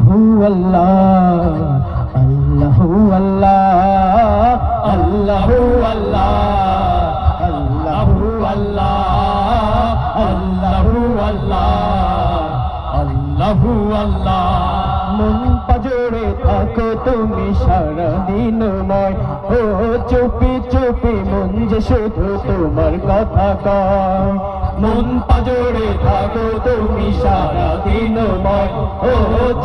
আল্লাহু আল্লাহ, আল্লাহু আল্লাহ, আল্লাহু আল্লাহ, আল্লাহু আল্লাহ, আল্লাহু আল্লাহ। মন পাজরে থাকো তুমি সারাদিনময়, ও চুপি চুপি মন যে শুধু তোমার কথা কয়। মন পাজরে থাকো তুমি সারাদিনময়, ও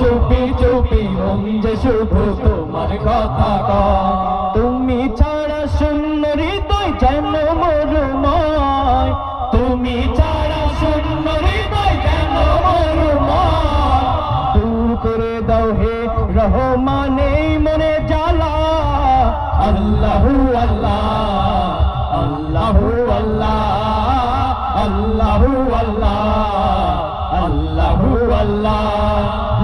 চুপি চুপি মন যে শুধু তোমার কথা কয়। তুমি ছাড়া শূন্য হৃদয় যেন মরুময়, তুমি ছাড়া শূন্য হৃদয় যেন মরুময়। দূর করে দাও হে রহমান এই মনে জ্বালা। আল্লাহু আল্লাহ, আল্লাহু আল্লাহ, আল্লাহু আল্লাহ, আল্লাহু আল্লাহ।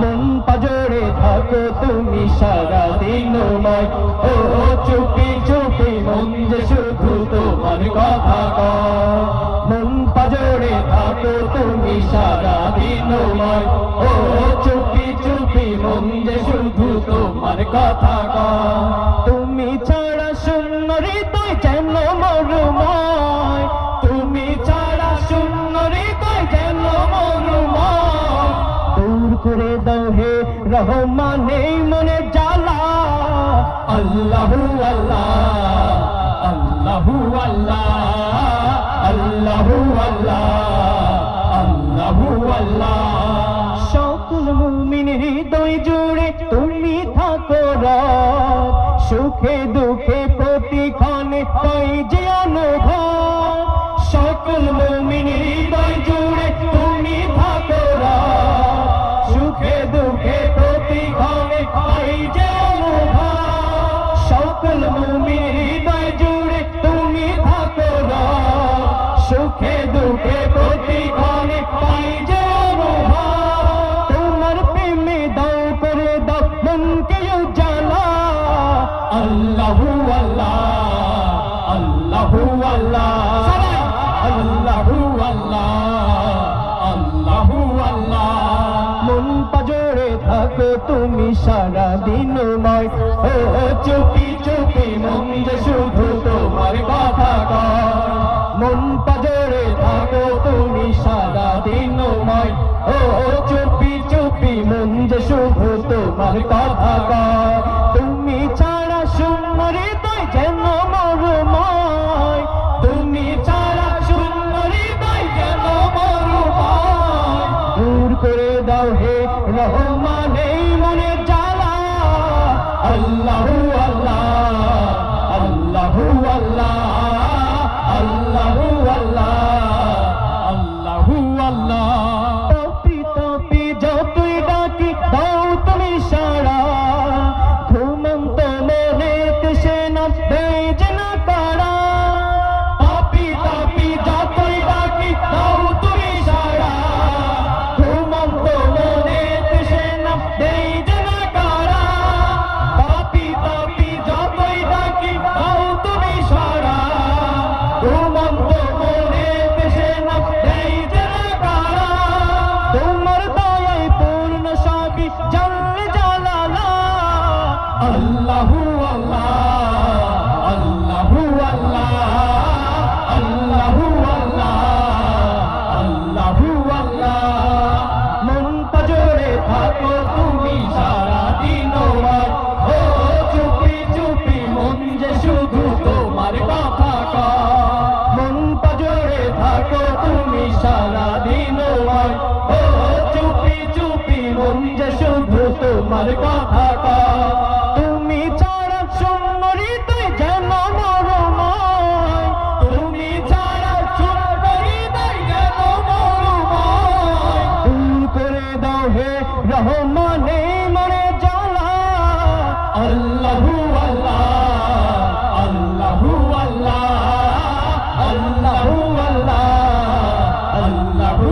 মন পাজরে থাকো তুমি সারাদিনময়, ও চুপি চুপি মন যে শুধু তোমার কথা কয়। মন পাজরে থাকো তুমি সারাদিনময়, ও চুপি চুপি মন যে শুধু তোমার কথা কয়। তুমি ছাড়া শূন্য হৃদয় যেন মরুময়, তুমি ছাড়া শূন্য হৃদয় যেন মরুময়। দূর করে দাও হে রহমান এই মনে জ্বালা। আল্লাহু আল্লাহ, আল্লাহু আল্লাহ, আল্লাহু আল্লাহ, আল্লাহু আল্লাহ। সকল মুমিন হৃদয় জুড়ে তুমি থাকো রব, সুখে দুঃখে প্রতিক্ষণে পাই যে অনুভব। সকল মুমিন হৃদয় জুড়ে তুমি থাকো রব, সুখে দুঃখে প্রতিক্ষণে পাই যে অনুভব। সকল মুমিন হৃদয় জুড়ে তুমি থাকো রব, সুখে দুঃখে প্রতিক্ষণে পাই যে অনুভব। তোমার প্রেমে দাও করে দাও মনকে উজালা। আল্লাহু আল্লাহ, আল্লাহু আল্লাহ, আল্লাহু আল্লাহ, আল্লাহু আল্লাহ। মন পাজরে থাকো তুমি সারাদিনময়, ও চুপি চুপি মন যে শুধু তোমার কথা কয়। মন পাজরে থাকো তুমি সারাদিনময়, ও চুপি চুপি মন যে শুধু তোমার কথা কয়। তুমি ছাড়া শূন্য হৃদয় যেন মরুময়, তুমি ছাড়া শূন্য হৃদয় যেন মরুময়। দূর করে দাও হে রহমান এই মনে জ্বালা। আল্লাহু আল্লাহ, আল্লাহু আল্লাহ, আল্লাহু আল্লাহ, আল্লাহু আল্লাহ। তপি তপি যতই ডাকি দাও তুমি সাড়া, ঘুমন্ত মনে সে না দেয় যে না কারা। তপি তপি যতই ডাকি দাও তুমি সাড়া, ঘুমন্ত মনে সে না দেয় যে না কারা। তপি তপি যতই ডাকি দাও তুমি সাড়া, ঘুমন্ত মনে সে না দেয় যে না কারা। তোমার দয়ায় পূর্ণ সবই জানলে জালালা। আল্লাহু আল্লাহ, আল্লাহু আল্লাহ, আল্লাহু আল্লাহ, আল্লাহু আল্লাহ। মন পাজরে থাকো তুমি সারাদিনময়, ও চুপি চুপি মন যে শুধু তোমার কথা কয়। মন পাজরে থাকো তুমি সারাদিনময়, ও চুপি চুপি মন যে শুধু তোমার কথা কয়। তুমি ছাড়া শূন্য হৃদয় যেন মরুময়, তুমি ছাড়া শূন্য হৃদয় যেন মরুময়। দূর করে দাও হে রহমান এই মনে জ্বালা। আল্লাহু আল্লাহ, আল্লাহু আল্লাহ, আল্লাহু আল্লাহ, আল্লাহু